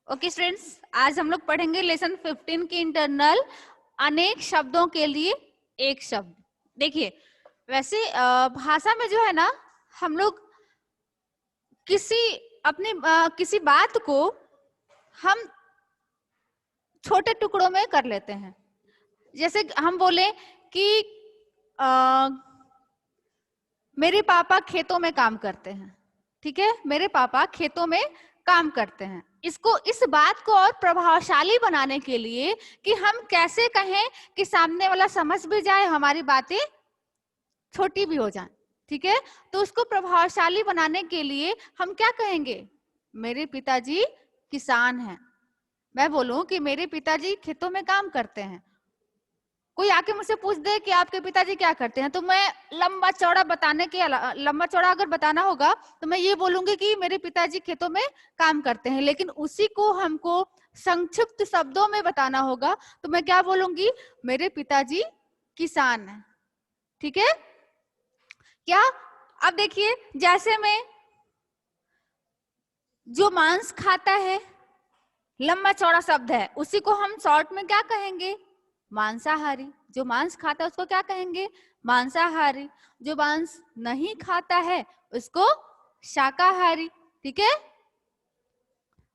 Okay students, आज हम लोग पढ़ेंगे लेसन 15 की इंटरनल अनेक शब्दों के लिए एक शब्द। देखिए, वैसे भाषा में जो है ना, हम लोग किसी किसी बात को हम छोटे टुकड़ों में कर लेते हैं। जैसे हम बोले कि अ, मेरे पापा खेतों में काम करते हैं। ठीक है, मेरे पापा खेतों में काम करते हैं। इसको, इस बात को और प्रभावशाली बनाने के लिए कि हम कैसे कहें कि सामने वाला समझ भी जाए, हमारी बातें छोटी भी हो जाए। ठीक है, तो उसको प्रभावशाली बनाने के लिए हम क्या कहेंगे? मेरे पिताजी किसान हैं। मैं बोलूं कि मेरे पिताजी खेतों में काम करते हैं। कोई आके मुझसे पूछ दे कि आपके पिताजी क्या करते हैं, तो मैं लंबा चौड़ा लंबा चौड़ा अगर बताना होगा तो मैं ये बोलूंगी कि मेरे पिताजी खेतों में काम करते हैं। लेकिन उसी को हमको संक्षिप्त शब्दों में बताना होगा तो मैं क्या बोलूंगी? मेरे पिताजी किसान हैं। ठीक है क्या? अब देखिए, जैसे में जो मांस खाता है, लंबा चौड़ा शब्द है, उसी को हम शॉर्ट में क्या कहेंगे? मांसाहारी। जो मांस खाता है उसको क्या कहेंगे? मांसाहारी। जो मांस नहीं खाता है उसको शाकाहारी। ठीक है,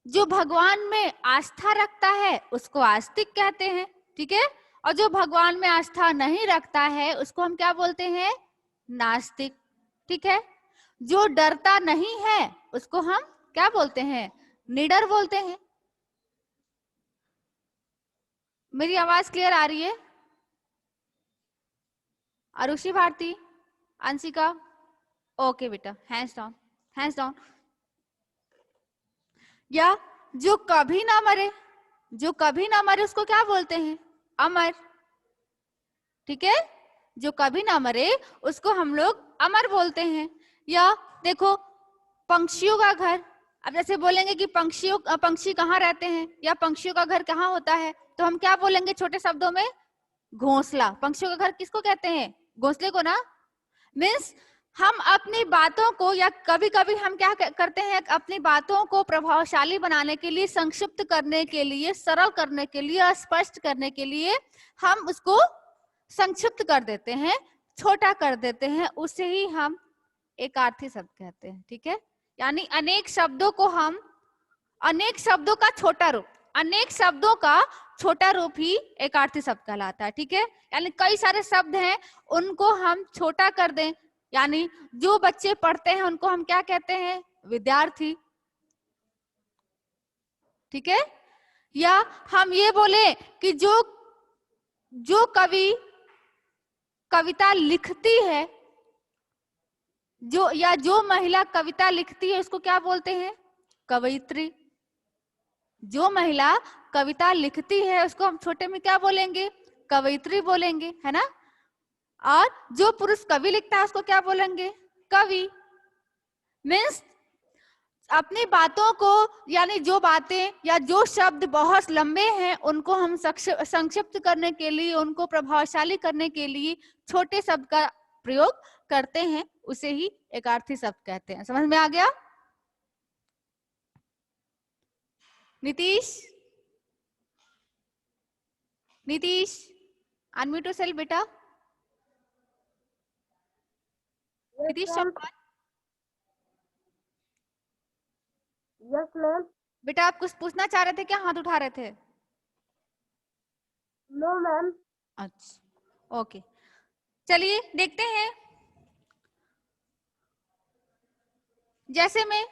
जो भगवान में आस्था रखता है उसको आस्तिक कहते हैं। ठीक है, और जो भगवान में आस्था नहीं रखता है उसको हम क्या बोलते हैं? नास्तिक। ठीक है, जो डरता नहीं है उसको हम क्या बोलते हैं? निडर बोलते हैं। मेरी आवाज क्लियर आ रही है? आरुषि, भारती, अंशिका? ओके बेटा, हैंड्स डाउन, हैंड्स डाउन। या जो कभी ना मरे, जो कभी ना मरे उसको क्या बोलते हैं? अमर। ठीक है, जो कभी ना मरे उसको हम लोग अमर बोलते हैं। या देखो, पंक्षियों का घर। अब जैसे बोलेंगे कि पंक्षी कहाँ रहते हैं या पंक्षियों का घर कहाँ होता है, तो हम क्या बोलेंगे छोटे शब्दों में? घोंसला। पंक्षियों का घर किसको कहते हैं? घोंसले को ना। मीन्स हम अपनी बातों को, या कभी कभी हम क्या करते हैं, अपनी बातों को प्रभावशाली बनाने के लिए, संक्षिप्त करने के लिए, सरल करने के लिए, स्पष्ट करने के लिए हम उसको संक्षिप्त कर देते हैं, छोटा कर देते हैं। उसे ही हम एकार्थी शब्द कहते हैं। ठीक है, यानी अनेक शब्दों को हम, अनेक शब्दों का छोटा रूप, अनेक शब्दों का छोटा रूप ही एकार्थी शब्द कहलाता है। ठीक है, यानी कई सारे शब्द हैं, उनको हम छोटा कर दें, यानी जो बच्चे पढ़ते हैं उनको हम क्या कहते हैं? विद्यार्थी। ठीक है, या हम ये बोले कि जो कवि कविता लिखती है, जो महिला कविता लिखती है उसको क्या बोलते हैं? कवयित्री। जो महिला कविता लिखती है उसको हम छोटे में क्या बोलेंगे? कवयित्री बोलेंगे, है ना। और जो पुरुष कवि लिखता है उसको क्या बोलेंगे? कवि। मीन्स अपनी बातों को, यानी जो बातें या जो शब्द बहुत लंबे हैं उनको हम संक्षिप्त करने के लिए, उनको प्रभावशाली करने के लिए छोटे शब्द का प्रयोग करते हैं, उसे ही एकार्थी शब्द कहते हैं। समझ में आ गया? नीतीश, नीतीश, अनम्यूट योरसेल्फ बेटा। Nitish Chauhan, yes ma'am. बेटा आप कुछ पूछना चाह रहे थे क्या? हाथ उठा रहे थे? No ma'am. अच्छा, ओके, चलिए देखते हैं। जैसे में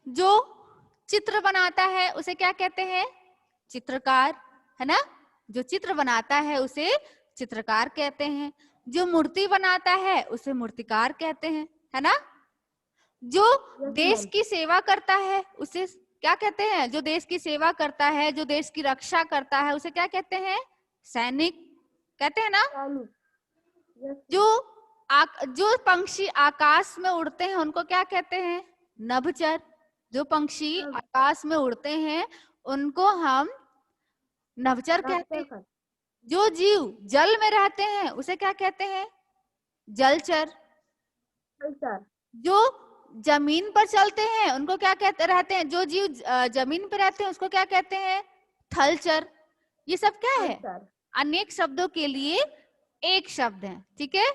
जो चित्र बनाता है उसे क्या कहते हैं? चित्रकार, है ना। जो चित्र बनाता है उसे चित्रकार कहते हैं। जो मूर्ति बनाता है उसे मूर्तिकार कहते हैं, है ना। जो देश की सेवा करता है उसे क्या कहते हैं? जो देश की सेवा करता है, जो देश की रक्षा करता है, उसे क्या कहते हैं? सैनिक कहते हैं ना। जो जो पंक्षी आकाश में उड़ते हैं उनको क्या कहते हैं? नभचर। जो पंक्षी आकाश में उड़ते हैं उनको हम नभचर कहते हैं। जो जीव जल में रहते हैं उसे क्या कहते हैं? जलचर। जो जमीन पर चलते हैं उनको क्या कहते रहते हैं, जो जीव जमीन पर रहते हैं उसको क्या कहते हैं, थलचर। ये सब क्या है, सर अनेक शब्दों के लिए एक शब्द है, ठीक है।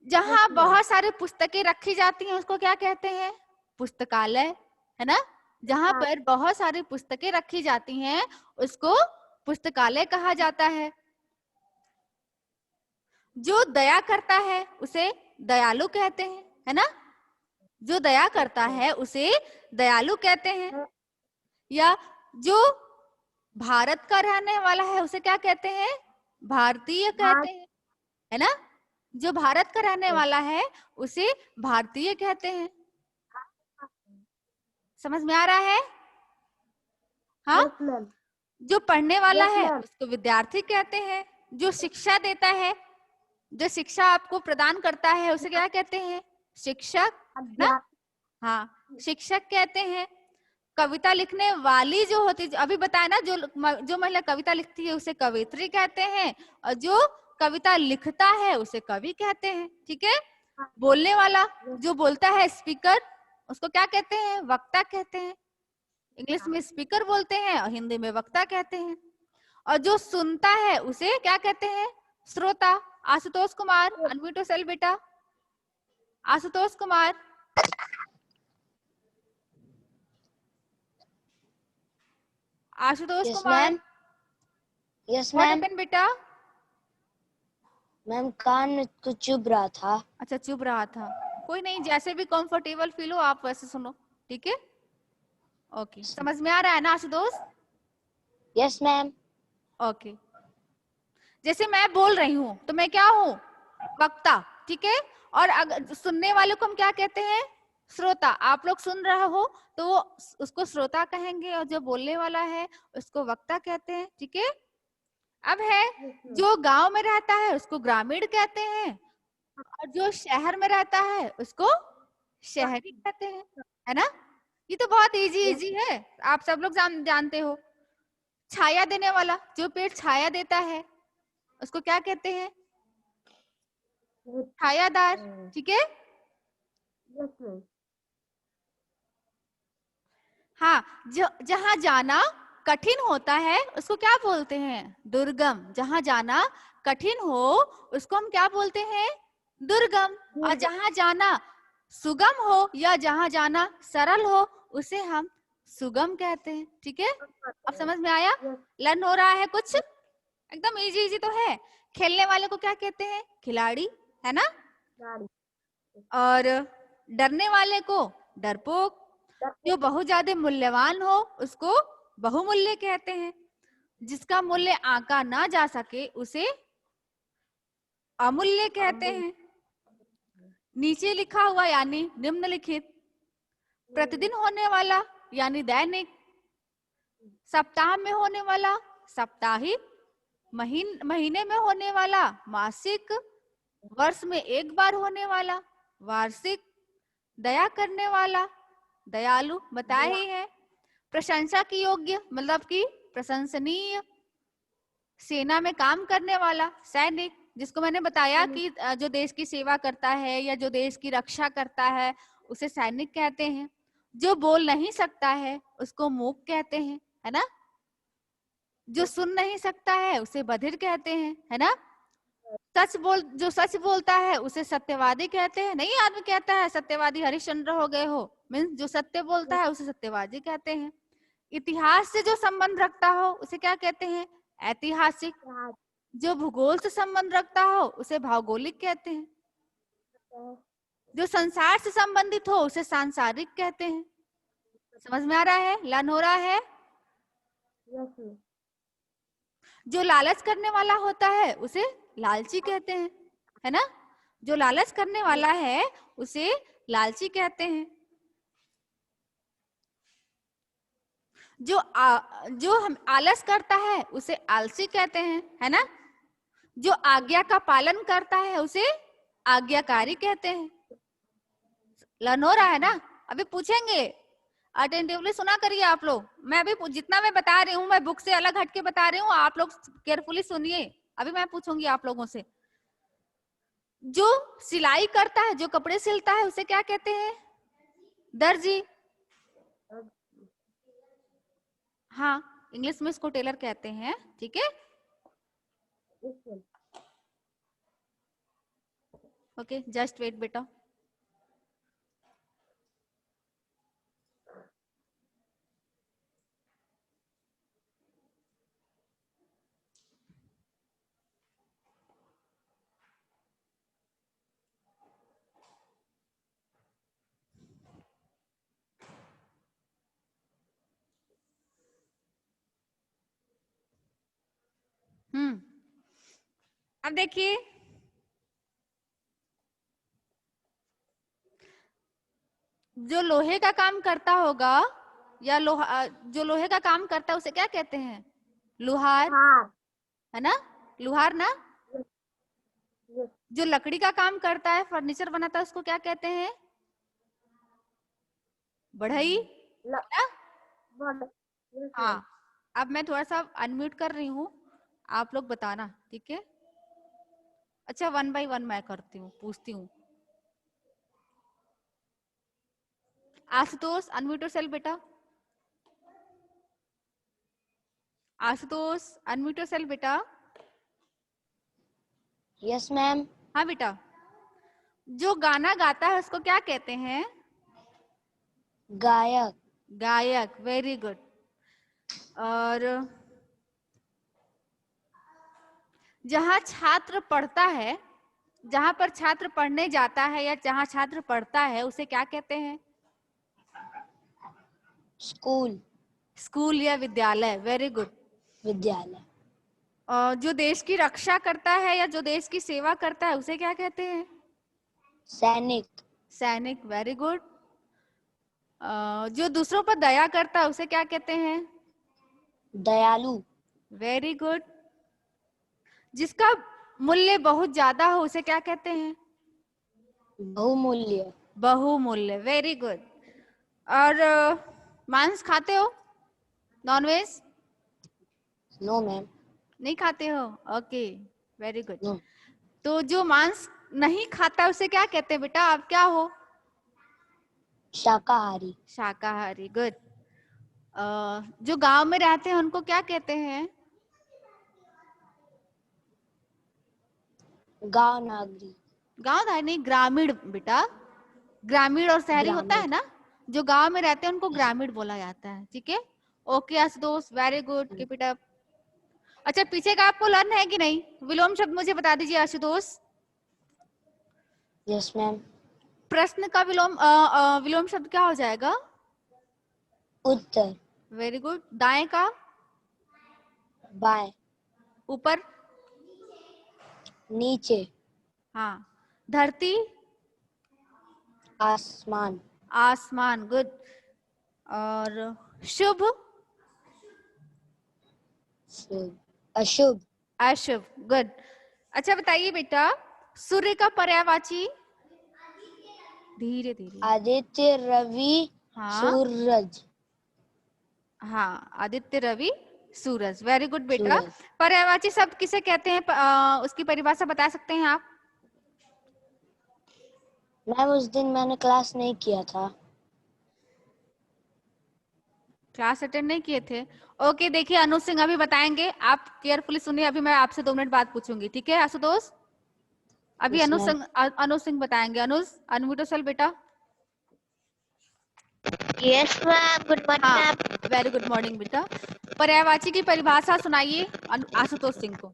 जहां बहुत सारी पुस्तकें रखी जाती हैं उसको क्या कहते हैं, पुस्तकालय, है ना। जहां पर बहुत सारी पुस्तकें रखी जाती हैं उसको पुस्तकालय कहा जाता है। जो दया करता है उसे दयालु कहते हैं, है ना। जो दया करता है उसे दयालु कहते हैं। या जो भारत का रहने वाला है उसे क्या कहते हैं, भारतीय कहते हैं, है ना। जो भारत का रहने वाला है उसे भारतीय कहते हैं। समझ में आ रहा है, हाँ। Yes ma'am. जो पढ़ने वाला Yes, है ma'am. उसको विद्यार्थी कहते हैं। जो शिक्षा देता है, जो शिक्षा आपको प्रदान करता है उसे क्या कहते हैं, शिक्षक, है ना। हाँ, शिक्षक कहते हैं। कविता लिखने वाली जो होती, अभी बताया ना, जो महिला कविता लिखती है उसे कवित्री कहते हैं, और जो कविता लिखता है उसे कवि कहते हैं, ठीक है। बोलने वाला जो बोलता है, स्पीकर, उसको क्या कहते हैं, वक्ता कहते हैं। इंग्लिश में स्पीकर बोलते हैं और हिंदी में वक्ता कहते हैं। और जो सुनता है उसे क्या कहते हैं, श्रोता। आशुतोष कुमार, अनम्यूट योरसेल्फ बेटा। Ashutosh Kumar, Ashutosh Yes, Kumar, ma'am. Yes, what ma'am. Happened बेटा। मैम कान कुछ चुभ रहा था। अच्छा, चुप रहा था, कोई नहीं, जैसे भी कंफर्टेबल फील हो आप वैसे सुनो, ठीक है। ओके, समझ में आ रहा है ना आशुतोष। Yes, ma'am. ओके, जैसे मैं बोल रही हूँ तो मैं क्या हूँ, वक्ता, ठीक है। और अगर सुनने वाले को हम क्या कहते हैं, श्रोता। आप लोग सुन रहे हो तो वो उसको श्रोता कहेंगे, और जो बोलने वाला है उसको वक्ता कहते हैं, ठीक है। अब है, जो गांव में रहता है उसको ग्रामीण कहते हैं, और जो शहर में रहता है उसको शहरी कहते हैं, है ना। ये तो बहुत इजी इजी है, आप सब लोग जानते हो। छाया देने वाला, जो पेड़ छाया देता है उसको क्या कहते हैं, छायादार, ठीक है। Yes ma'am. हाँ, जो जहां जाना कठिन होता है उसको क्या बोलते हैं, दुर्गम। जहां जाना कठिन हो उसको हम क्या बोलते हैं, दुर्गम। और जहां जाना सुगम हो या जहां जाना सरल हो उसे हम सुगम कहते हैं, ठीक है। अब समझ में आया, लर्न हो रहा है कुछ, एकदम इजी इजी तो है। खेलने वाले को क्या कहते हैं, खिलाड़ी, है ना। और डरने वाले को डरपोक। जो बहुत ज्यादा मूल्यवान हो उसको बहुमूल्य कहते हैं। जिसका मूल्य आंका ना जा सके उसे अमूल्य कहते हैं। नीचे लिखा हुआ यानी निम्नलिखित। प्रतिदिन होने वाला यानी दैनिक। सप्ताह में होने वाला साप्ताहिक। महीने में होने वाला मासिक। वर्ष में एक बार होने वाला वार्षिक। दया करने वाला दयालु, बताया ही है। प्रशंसा की योग्य मतलब कि प्रशंसनीय। सेना में काम करने वाला सैनिक, जिसको मैंने बताया कि जो देश की सेवा करता है या जो देश की रक्षा करता है उसे सैनिक कहते हैं। जो बोल नहीं सकता है उसको मूक कहते हैं, है ना। जो सुन नहीं सकता है उसे बधिर कहते हैं, है ना। जो सच बोलता है उसे सत्यवादी कहते हैं। नहीं आदमी कहता है सत्यवादी हरिश्चंद्र हो गए हो, मीन्स जो सत्य बोलता है उसे सत्यवादी कहते हैं। इतिहास से जो संबंध रखता हो उसे क्या कहते हैं, ऐतिहासिक। जो भूगोल से संबंध रखता हो उसे भौगोलिक कहते हैं। जो संसार से संबंधित हो उसे सांसारिक कहते हैं। समझ में आ रहा है, लर्न हो रहा है। जो लालच करने वाला होता है उसे लालची कहते हैं, है ना। जो लालच करने वाला है उसे लालची कहते हैं। जो हम आलस करता है उसे आलसी कहते हैं, है ना। जो आज्ञा का पालन करता है उसे आज्ञाकारी कहते हैं। लर्न हो रहा है ना। अभी पूछेंगे, अटेंटिवली सुना करिए आप लोग। मैं अभी जितना मैं बता रही हूँ मैं बुक से अलग हटके बता रही हूँ, आप लोग केयरफुली सुनिए। अभी मैं पूछूंगी आप लोगों से। जो सिलाई करता है, जो कपड़े सिलता है उसे क्या कहते हैं, दर्जी। अब हाँ, इंग्लिश में इसको टेलर कहते हैं, ठीक है। yes ma'am. Okay, just wait बेटा। अब देखिए, जो लोहे का काम करता होगा या जो लोहे का काम करता है उसे क्या कहते हैं? लुहार, हाँ है ना? लुहार ना। yes जो लकड़ी का काम करता है, फर्नीचर बनाता है, उसको क्या कहते हैं? बढ़ई, ल है ना? what yes ma'am. हाँ, अब मैं थोड़ा सा अनम्यूट कर रही हूँ, आप लोग बताना, ठीक है? अच्छा, 1 बाय 1 मैं करती हूँ, पूछती हूँ। आशुतोष, अनम्यूट योरसेल्फ बेटा। आशुतोष, अनम्यूट योरसेल्फ बेटा। Yes ma'am. हाँ बेटा, जो गाना गाता है उसको क्या कहते हैं? गायक। गायक, वेरी गुड। और जहाँ छात्र पढ़ता है, जहाँ पर छात्र पढ़ने जाता है या जहाँ छात्र पढ़ता है, उसे क्या कहते हैं? स्कूल। स्कूल या विद्यालय, वेरी गुड। विद्यालय। जो देश की रक्षा करता है या जो देश की सेवा करता है, उसे क्या कहते हैं? सैनिक। सैनिक, वेरी गुड। जो दूसरों पर दया करता है, उसे क्या कहते हैं? दयालु। Very good. जिसका मूल्य बहुत ज्यादा हो, उसे क्या कहते हैं? बहुमूल्य। बहुमूल्य, वेरी गुड। और मांस खाते हो? Non veg no ma'am. नहीं खाते हो? Okay, very good. नो। तो जो मांस नहीं खाता उसे क्या कहते हैं बेटा? आप क्या हो? शाकाहारी। शाकाहारी, गुड। जो गांव में रहते हैं उनको क्या कहते हैं? गांव नागरिक। गांव नहीं, ग्रामीण बेटा। ग्रामीण और शहरी होता है ग्रामीण। ना, जो गांव में रहते हैं उनको ग्रामीण बोला जाता है, ठीक है। Okay Ashutosh, very good, keep it up. अच्छा, पीछे का आपको लर्न है कि नहीं? विलोम शब्द मुझे बता दीजिए आशुतोष। Yes ma'am. प्रश्न का विलोम शब्द क्या हो जाएगा? उत्तर। Very good. दाएं का? बाएं। ऊपर? नीचे। हाँ। धरती? आसमान। आसमान, गुड। और शुभ? शुभ। अशुभ। अशुभ, गुड। अच्छा बताइए बेटा, सूर्य का पर्यायवाची? धीरे धीरे। आदित्य, रवि, हाँ सूरज। हाँ, आदित्य, रवि, सूरज, वेरी गुड बेटा। सूरज। पर्यायवाची शब्द किसे कहते हैं? उसकी परिभाषा बता सकते हैं आप? मैम उस दिन मैंने क्लास नहीं किया था। क्लास अटेंड नहीं किए थे? ओके, देखिए अनुज सिंह अभी बताएंगे, आप केयरफुली सुनिए। अभी मैं आपसे 2 मिनट बाद पूछूंगी, ठीक है आशुतोष? अभी यस मैम। अनुज सिंह बताएंगे। अनुज, अनम्यूट योरसेल्फ बेटा। यस मैम, गुड मॉर्निंग हाँ, मैम। वेरी गुड मॉर्निंग बेटा। पर्यायवाची की परिभाषा सुनाइए आशुतोष सिंह को,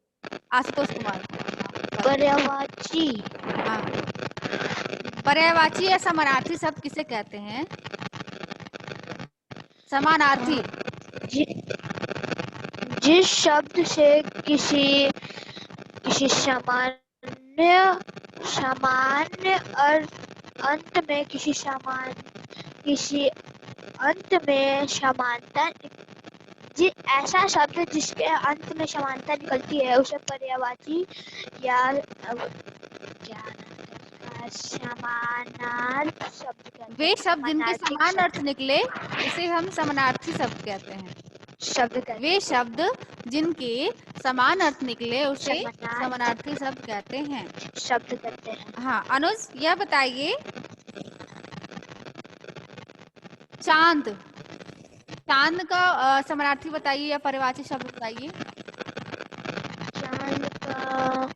आशुतोष कुमार को। पर्यायवाची। हाँ, पर्यायवाची या समानार्थी शब्द किसे कहते हैं? समानार्थी। जिस शब्द से किसी सामान्य अंत में समानता, ऐसा शब्द जिसके अंत में समानता निकलती है उसे पर्यायवाची या समानार्थ शब्द कहते हैं। वे शब्द जिनके समानार्थिक समान शब्द अर्थ निकले उसे हम समानार्थी शब्द कहते हैं। शब्द कहते हैं। वे शब्द जिनके समान अर्थ निकले उसे समानार्थ समानार्थी शब्द कहते हैं। शब्द कहते हैं। हाँ अनुज, यह बताइए चांद, चांद का समानार्थी बताइए या परिवाची शब्द बताइए। चांद का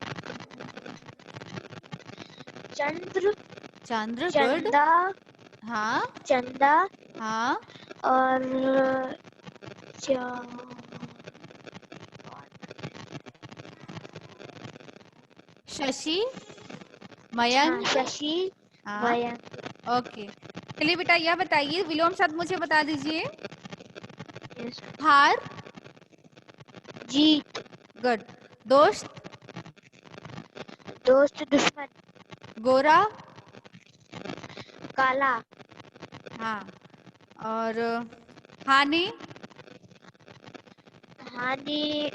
चंद्र, चंद्र, गुड। चंदा, हाँ चंदा हाँ। और शशि, मयंक। शशि, हाँ मयंक। ओके। चलिए बेटा यह बताइए, विलोम शब्द मुझे बता दीजिए। Yes. हार, जीत, गुड। दोस्त, दोस्त, दुश्मन, गोरा। काला, हाँ। और हानि, हानि,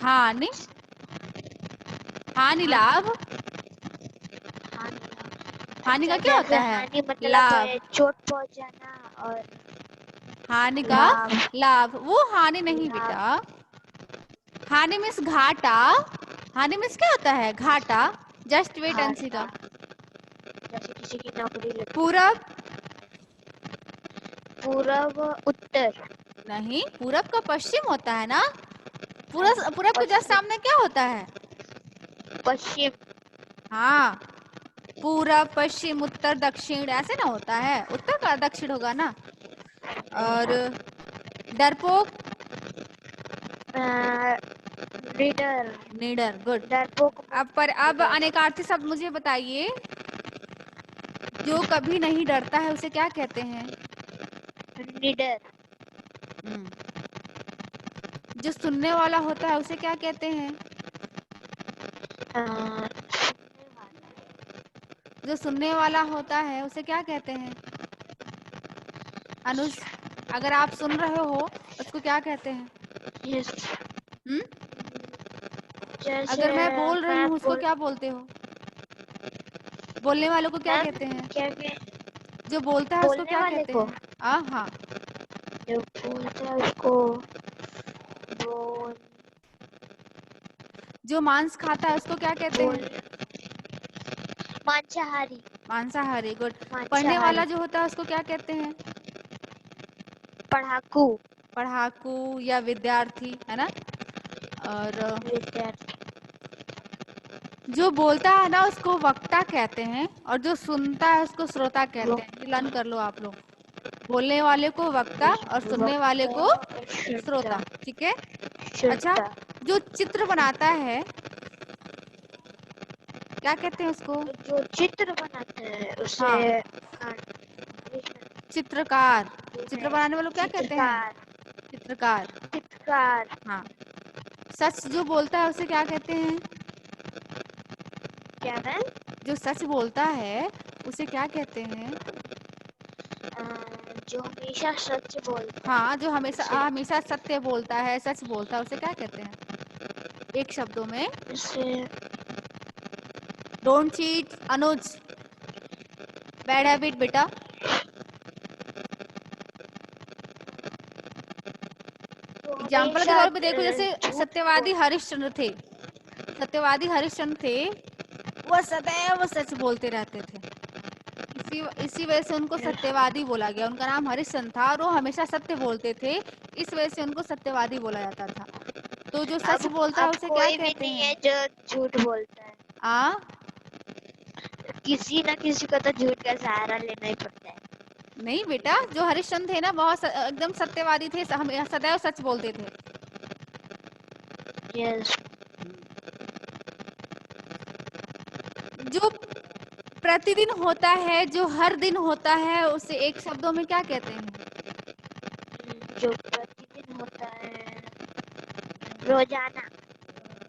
हानि, हानि लाभ। हानि का क्या जैसे होता है? हानि मतलब लाभ। चोट पहुंचाना और हानि का लाभ, लाभ, वो हानि नहीं लाभ। बेटा। हानि मीन्स घाटा। हानि मीन्स क्या होता है? घाटा। Just wait Anshika. जैसे किसी की नौकरी लग। पूरब, पूरब, उत्तर। नहीं, पूरब का पश्चिम होता है ना। पूरब के जस्ट सामने क्या होता है? पश्चिम। हाँ, पूरब, पश्चिम, उत्तर, दक्षिण ऐसे ना होता है। उत्तर का दक्षिण होगा ना। और डरपोक, लीडर, निडर, गुड। डरपोक। अब अनेकार्थी शब्द मुझे बताइए। जो कभी नहीं डरता है उसे क्या कहते हैं? लीडर। जो सुनने वाला होता है उसे क्या कहते हैं? जो सुनने वाला होता है उसे क्या कहते हैं? अनुज, अगर आप सुन रहे हो उसको क्या कहते हैं? यस। अगर मैं बोल रही हूँ उसको क्या बोलते हो? बोलने वालों को क्या कहते हैं? क्या जो बोलता है उसको बोलने क्या वाले कहते को? हैं? हाँ। जो बोलता है उसको बोल। जो मांस खाता है उसको क्या कहते हैं? मांसाहारी। मांसाहारी, गुड। पढ़ने मांसाहारी। वाला जो होता है उसको क्या कहते हैं? पढ़ाकू। पढ़ाकू या विद्यार्थी, है ना। और विद्यार्थी। जो बोलता है ना उसको वक्ता कहते हैं, और जो सुनता है उसको श्रोता कहते हैं। ये लर्न कर लो आप लोग। बोलने वाले को वक्ता और सुनने वाले को श्रोता, ठीक है। अच्छा, जो चित्र बनाता है क्या कहते हैं उसको? जो चित्र बनाता है उसे हाँ, चित्रकार। चित्र बनाने वालों को क्या कहते हैं? चित्रकार। चित्रकार। हाँ। सच जो बोलता है उसे क्या कहते हैं? क्या है? जो सच बोलता है उसे क्या कहते हैं? जो हमेशा सच बोलता है। हाँ, जो हमेशा सत्य बोलता है, सच बोलता है, उसे क्या कहते हैं? एक शब्दों में। Don't cheat Anuj, bad habit बेटा। एग्जाम्पल के तौर पे देखो, जैसे सत्यवादी हरिश्चंद्र थे। सत्यवादी हरिश्चंद्र थे, वह सदैव सच बोलते रहते थे। इसी वजह से उनको सत्यवादी बोला गया। उनका नाम हरिश्चंद्र था और वो हमेशा सत्य बोलते थे, इस वजह से उनको सत्यवादी बोला जाता था। तो जो सच बोलता है उसे क्या कहते हैं? है जो झूठ बोलता है। किसी ना किसी को तो झूठ का सहारा लेना ही पड़ता है। नहीं बेटा, जो हरिश्चंद्र थे ना बहुत एकदम सत्यवादी थे, सदैव सच बोलते थे। यस। जो प्रतिदिन होता है, जो हर दिन होता है, उसे एक शब्दों में क्या कहते हैं? जो प्रतिदिन होता है, रोजाना।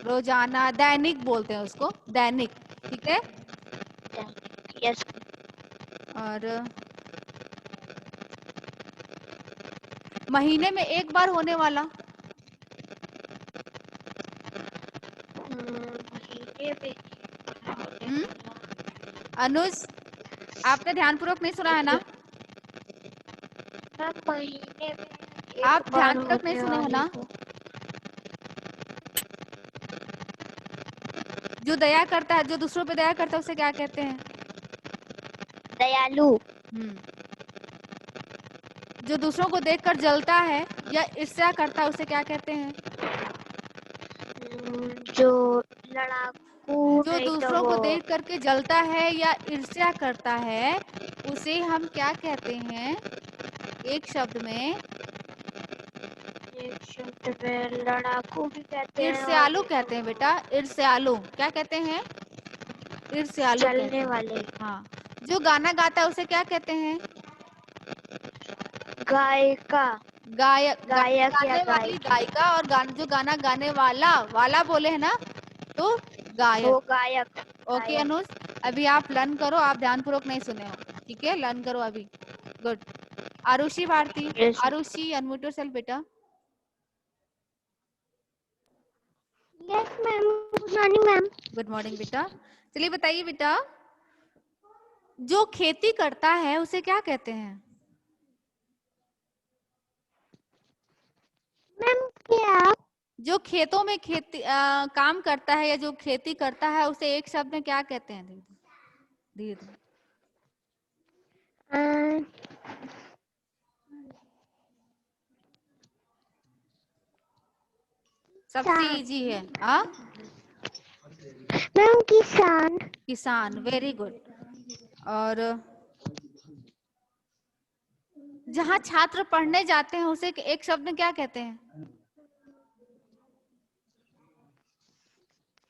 रोजाना, दैनिक बोलते हैं उसको, दैनिक, ठीक है। यस। और महीने में एक बार होने वाला। महीने में अनुज, आपने ध्यानपूर्वक नहीं सुना है ना? महीने में आप ध्यानपूर्वक नहीं सुने हैं ना? जो दया करता है, जो दूसरों पे दया करता है, उसे क्या कहते हैं? दयालु, जो दूसरों को देखकर जलता है या ईर्ष्या करता है, उसे क्या कहते हैं? जो लड़ाकू जो नहीं तो दूसरों को वो देख करके जलता है या ईर्ष्या करता है, उसे हम क्या कहते हैं? एक शब्द में एक शब्द में लड़ाकू भी कहते हैं और ईर्ष्यालु नहीं कहते हैं बेटा। ईर्ष्यालु क्या कहते हैं? ईर्ष्यालु कहते जलने हैं। वाले। हाँ। जो गाना गाता है उसे क्या कहते हैं? गायिका, गायक। गायक या गाने वाली गायिका, गायिका, और जो गाना गाने वाला बोले है ना, तो गायक। वो गायक। ओके गायक। अनुज, अभी आप लर्न करो, आप ध्यानपूर्वक नहीं सुने हो, ठीक है? लर्न करो अभी। Good. Arushi Bharti, Yes. Arushi unmute yourself बेटा। Yes, ma'am. Good morning, ma'am. Good morning बेटा। चलिए बताइए बेटा, जो खेती करता है उसे क्या कहते हैं? Ma'am, क्या? जो खेतों में खेती काम करता है या जो खेती करता है, उसे एक शब्द में क्या कहते हैं? धीरे धीरे। सबसे इजी है। मैम किसान। किसान, वेरी गुड। और जहाँ छात्र पढ़ने जाते हैं उसे एक शब्द में क्या कहते हैं?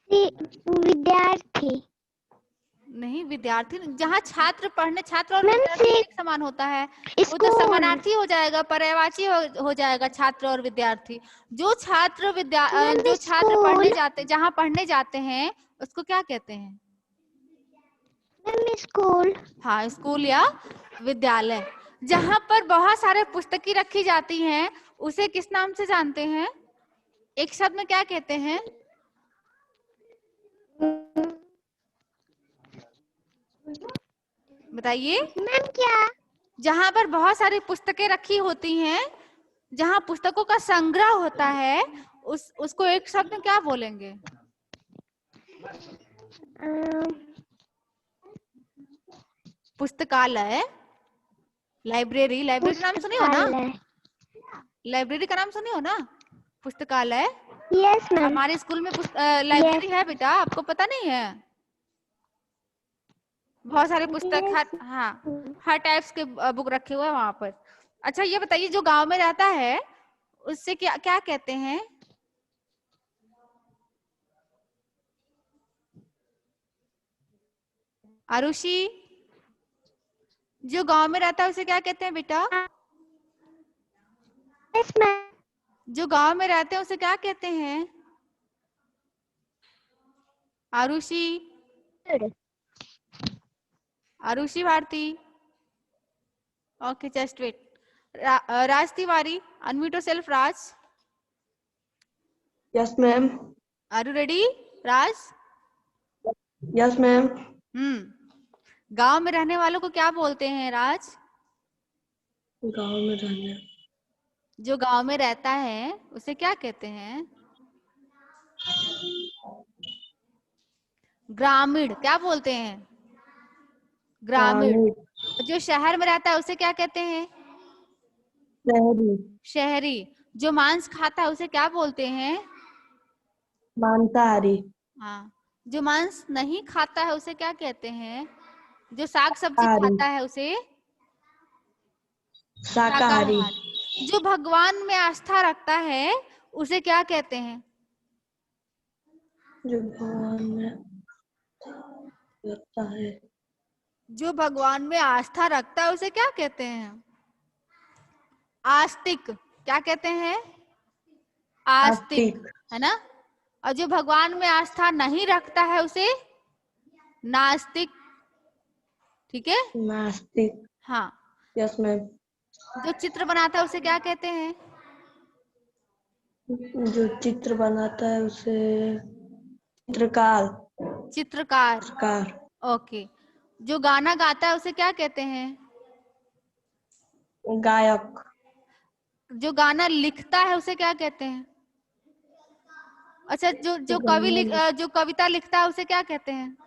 विद्यार्थी। नहीं, विद्यार्थी। जहाँ छात्र पढ़ने, छात्र और मैम विद्यार्थी एक समान होता है, वो तो स्कूल। समानार्थी हो जाएगा, पर्यायवाची हो जाएगा छात्र और विद्यार्थी। जो छात्र मैम जो छात्र स्कूल। जहाँ पढ़ने जाते हैं उसको क्या कहते हैं? Ma'am school. हाँ, स्कूल या विद्यालय। जहाँ पर बहुत सारे पुस्तकें रखी जाती हैं उसे किस नाम से जानते हैं? एक शब्द में क्या कहते हैं? बताइए। मैम क्या? जहाँ पर बहुत सारी पुस्तकें रखी होती हैं, जहाँ पुस्तकों का संग्रह होता है, उसको एक शब्द में क्या बोलेंगे? पुस्तकालय, लाइब्रेरी। लाइब्रेरी नाम सुनी हो ना? लाइब्रेरी का नाम सुनी हो ना? पुस्तकालय। Yes ma'am. हमारे स्कूल में लाइब्रेरी है बेटा, आपको पता नहीं है? बहुत सारे पुस्तक, हाँ, हर टाइप्स के बुक रखे हुए हैं वहां पर। अच्छा ये बताइए, जो गांव में रहता है उससे क्या क्या कहते हैं? आरुषि, जो गांव में रहता है उसे क्या कहते हैं बेटा? Yes ma'am. जो गांव में रहते हैं उसे क्या कहते हैं? Arushi, Arushi Bharti. Okay, just wait. Raj Tiwari, unmute yourself Raj. Yes, ma'am. Are you ready Raj? Yes, ma'am. गांव में रहने वालों को क्या बोलते हैं राज? गांव में रहने। जो गांव में रहता है उसे क्या कहते हैं? ग्रामीण। क्या बोलते हैं? ग्रामीण। जो शहर में रहता है उसे क्या कहते हैं? शहरी। शहरी। जो मांस खाता है उसे क्या बोलते हैं? मांसाहारी। हाँ। जो मांस नहीं खाता है उसे क्या कहते हैं? जो साग सब्जी शाकाहारी। खाता है उसे? शाकाहारी। जो भगवान में आस्था रखता है उसे क्या कहते हैं? जो भगवान में रखता है। जो भगवान में आस्था रखता है उसे क्या कहते हैं? आस्तिक। क्या कहते हैं? आस्तिक, है ना? और जो भगवान में आस्था नहीं रखता है उसे नास्तिक। ठीक है? नास्तिक। हाँ। Yes ma'am. जो चित्र बनाता है उसे क्या कहते हैं? जो चित्र बनाता है उसे चित्रकार। चित्रकार। चित्रकार। ओके। जो गाना गाता है उसे क्या कहते हैं? गायक। जो गाना लिखता है उसे क्या कहते हैं? अच्छा, जो जो कविता लिखता है उसे क्या कहते हैं?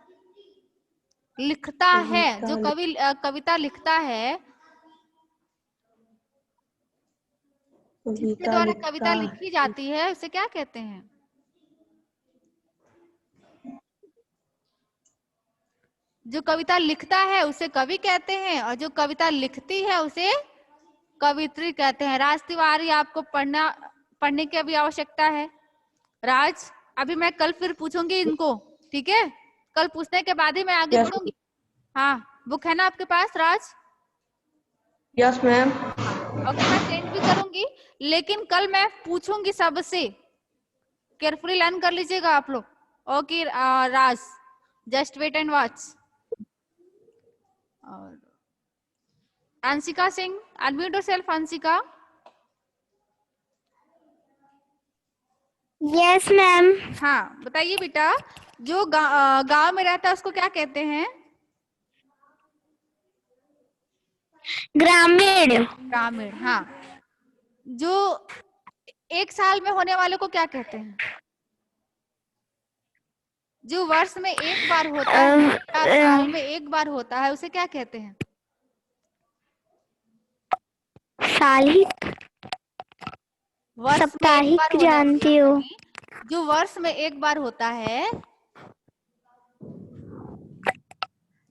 लिखता है, जो कविता लिखता है, जिसके द्वारा कविता लिखी जाती है, उसे क्या कहते हैं? जो कविता लिखता है उसे कवि कहते हैं, और जो कविता लिखती है उसे कवित्री कहते हैं। राज तिवारी, आपको पढ़ने की अभी आवश्यकता है। राज, अभी मैं कल फिर पूछूंगी इनको, ठीक है? कल पूछने के बाद ही मैं आगे बढ़ूंगी। हाँ, बुक है ना आपके पास राज? Yes ma'am. ओके, मैं सेंड भी करूंगी, लेकिन कल मैं पूछूंगी सबसे। केयरफुली लर्न कर लीजिएगा आप लोग। Okay Raj, just wait and watch. और Anshika Singh, unmute yourself Anshika. Yes ma'am. हाँ, बताइए बेटा, जो गांव में रहता है उसको क्या कहते हैं? ग्रामीण। ग्रामीण, हाँ। जो एक साल में होने वाले को क्या कहते हैं? जो वर्ष में एक बार होता है या साल में एक बार होता है, उसे क्या कहते हैं? सालिक। साप्ताहिक जानती हो? जो वर्ष में एक बार होता है,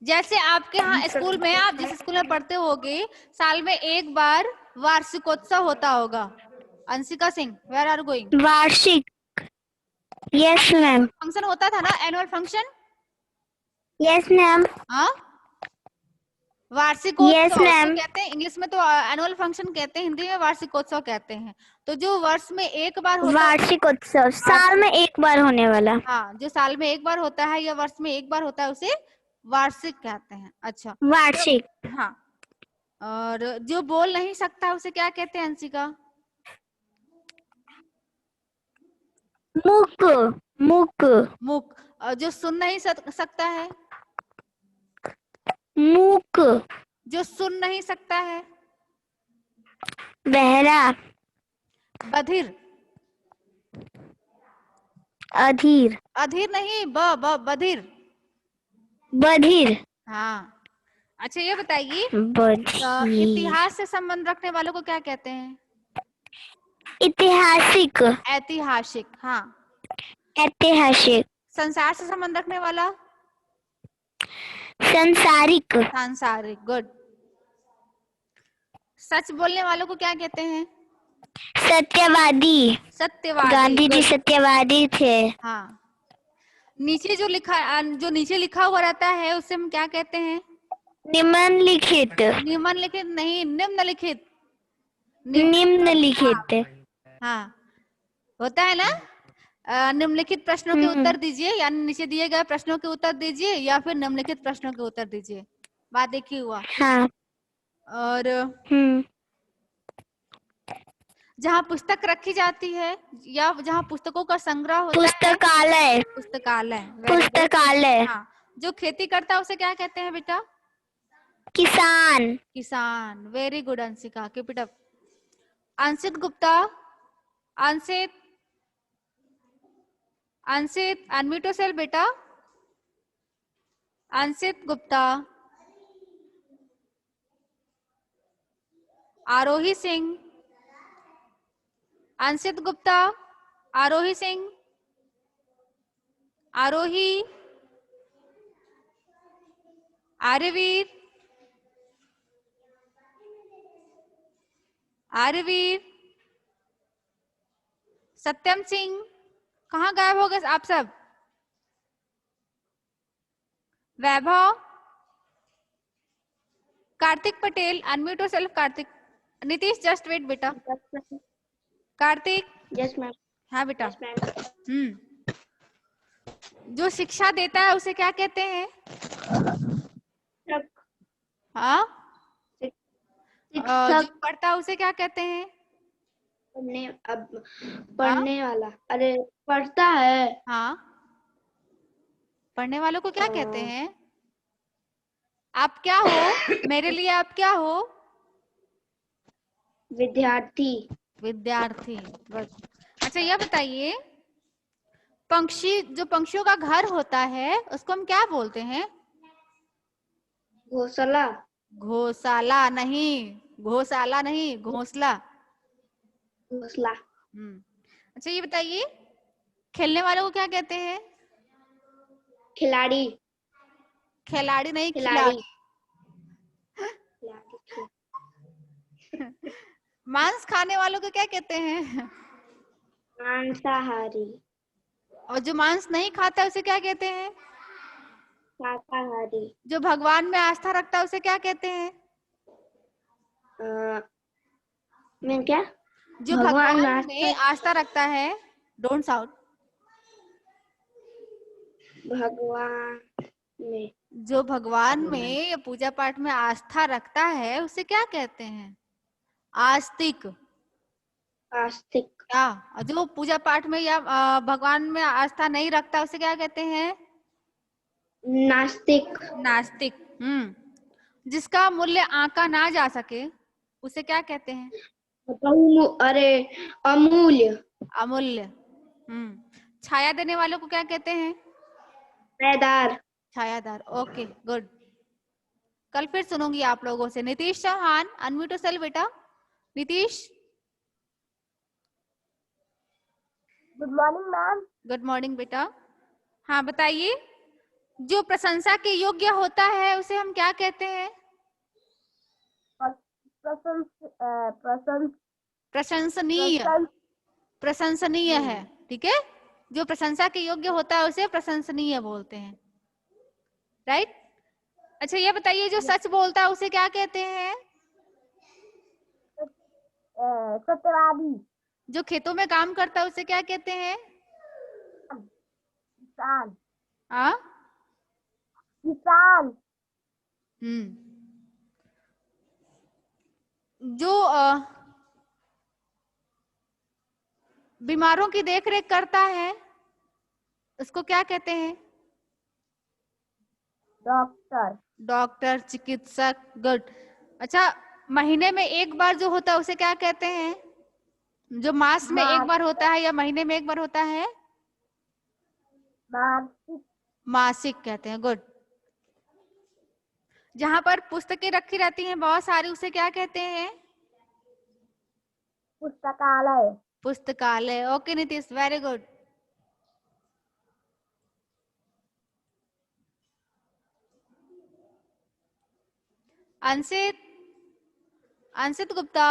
जैसे आपके यहाँ स्कूल में, आप जिस स्कूल में पढ़ते होगे, साल में एक बार वार्षिकोत्सव होता होगा। Anshika Singh, where are going? वार्षिक। Yes ma'am. फंक्शन होता था ना, एनुअल फंक्शन? Yes ma'am. हाँ, वार्षिकोत्सव Yes, ma'am. कहते हैं। इंग्लिश में तो एनुअल फंक्शन कहते हैं, हिंदी में वार्षिकोत्सव कहते हैं। तो जो वर्ष में एक बार होता है, वार्षिकोत्सव साल में एक बार होने वाला। हाँ, जो साल में एक बार होता है या वर्ष में एक बार होता है, उसे वार्षिक कहते हैं। अच्छा, वार्षिक। हाँ। और जो बोल नहीं सकता उसे क्या कहते हैं अंशिका? मूक। मूक। मूक। और जो सुन नहीं सकता है? मूक। जो सुन नहीं सकता है? बहरा। बधिर। अधीर। अधीर नहीं, बधिर। बधिर। हाँ। अच्छा, ये बताइए, बधिर। इतिहास से संबंध रखने वालों को क्या कहते हैं? ऐतिहासिक। ऐतिहासिक, हाँ। ऐतिहासिक। संसार से संबंध रखने वाला? सांसारिक। सांसारिक, गुड। सच बोलने वालों को क्या कहते हैं? सत्यवादी। सत्यवादी। गांधी जी सत्यवादी थे। हाँ। नीचे जो नीचे लिखा हुआ रहता है उसे हम क्या कहते हैं? निम्नलिखित। निम्नलिखित नहीं, निम्नलिखित। निम्नलिखित। हाँ, होता है ना। निम्नलिखित प्रश्नों के उत्तर दीजिए, यानी नीचे दिए गए प्रश्नों के उत्तर दीजिए, या फिर निम्नलिखित प्रश्नों के उत्तर दीजिए। बात एक ही हुआ। हाँ। और जहाँ पुस्तक रखी जाती है या जहाँ पुस्तकों का संग्रह होता पुस्तकालय। है, पुस्तकालय। पुस्तकालय। हाँ। जो खेती करता है उसे क्या कहते हैं बेटा? किसान। किसान, very good Anshika, keep it up. Anshit Gupta, Anshit, Anshit, unmute yourself बेटा। अंशित गुप्ता। आरोही सिंह, अंशित गुप्ता, आरोही सिंह, आरोही, आर्यवीर, आर्यवीर, सत्यम सिंह, कहाँ गायब हो गए आप सब? Vaibhav, Kartik Patel, unmute yourself Kartik. Nitish, just wait बेटा। कार्तिक। Yes ma'am. हाँ बेटा। जो शिक्षा देता है उसे क्या कहते हैं? हाँ, जो पढ़ता है उसे क्या कहते हैं? पढ़ने वाला। अरे पढ़ता है। हाँ, पढ़ने वालों को क्या कहते हैं? आप क्या हो मेरे लिए? आप क्या हो? विद्यार्थी। विद्यार्थी। अच्छा, यह बताइए, जो पक्षियों का घर होता है उसको हम क्या बोलते हैं? घोंसला। घोंसाला नहीं, घोंसाला नहीं, घोंसला। घोंसला। अच्छा ये बताइए, खेलने वालों को क्या कहते हैं? खिलाड़ी। खिलाड़ी नहीं, खिलाड़ी। मांस खाने वालों को क्या कहते हैं? मांसाहारी। और जो मांस नहीं खाता उसे क्या कहते हैं? शाकाहारी। जो भगवान में आस्था रखता है उसे क्या कहते हैं? मैं क्या? जो भगवान में आस्था रखता है, डोंट साउट। भगवान में। जो भगवान में या पूजा पाठ में आस्था रखता है उसे क्या कहते हैं? आस्तिक। आस्तिक। क्या? और जो पूजा पाठ में या भगवान में आस्था नहीं रखता उसे क्या कहते हैं? नास्तिक। नास्तिक। जिसका मूल्य आंका ना जा सके उसे क्या कहते हैं? अरे अमूल्य। अमूल्य। छाया देने वालों को क्या कहते हैं? छायादार। छायादार। Okay good. कल फिर सुनूंगी आप लोगों से। नीतीश चौहान, अनम्यूट योरसेल्फ बेटा। Nitish. Good morning ma'am. Good morning बेटा। हाँ बताइए, जो प्रशंसा के योग्य होता है उसे हम क्या कहते हैं? प्रशंसनीय। प्रशंसनीय है, ठीक है। जो प्रशंसा के योग्य होता है उसे प्रशंसनीय बोलते हैं, राइट। अच्छा ये बताइए, जो सच बोलता है उसे क्या कहते हैं? सत्यवादी। जो खेतों में काम करता है उसे क्या कहते हैं? किसान। हाँ। किसान। जो बीमारों की देखरेख करता है उसको क्या कहते हैं? डॉक्टर। डॉक्टर, चिकित्सक। गुड। अच्छा, महीने में एक बार जो होता है उसे क्या कहते हैं? जो मास में एक बार होता है या महीने में एक बार होता है? मासिक। मासिक कहते हैं। गुड। जहां पर पुस्तकें रखी रहती हैं बहुत सारी उसे क्या कहते हैं? पुस्तकालय। पुस्तकालय। Okay Nitish, very good. Anshit, Anshit Gupta.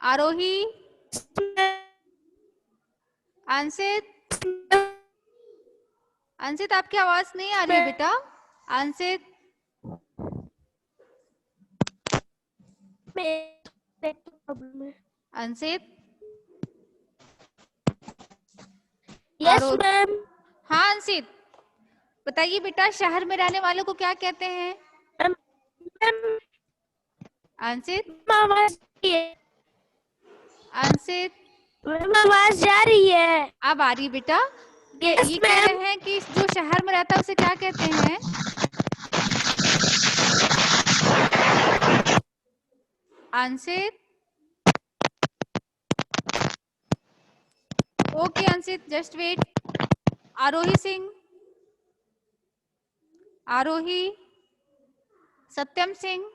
Arohi. Anshit, Anshit आपकी आवाज नहीं आ रही है बेटा। अंशित। अंशित। Yes ma'am. हाँ अंशित, बताइए बेटा, शहर में रहने वालों को क्या कहते हैं? अंशित। अंशित। आवाज जा रही है। अब आ रही बेटा। ये कह रहे हैं कि जो शहर में रहता है उसे क्या कहते हैं? Anshit. Okay Anshit, just wait. Arohi Singh. Arohi. Satyam Singh.